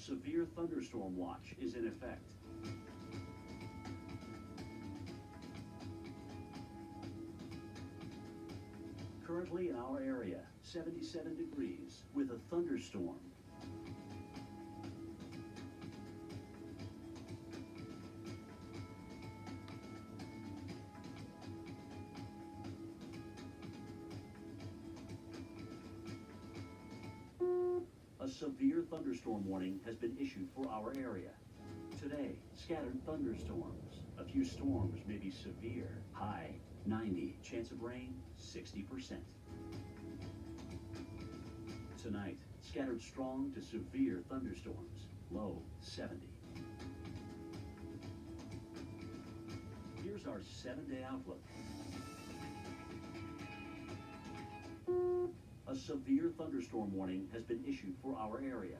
severe thunderstorm watch is in effect. Currently in our area, 77 degrees with a thunderstorm. A severe thunderstorm warning has been issued for our area. Today, scattered thunderstorms. A few storms may be severe. High 90, chance of rain 60%. Tonight, scattered strong to severe thunderstorms. Low 70. Here's our 7-day outlook. A severe thunderstorm warning has been issued for our area.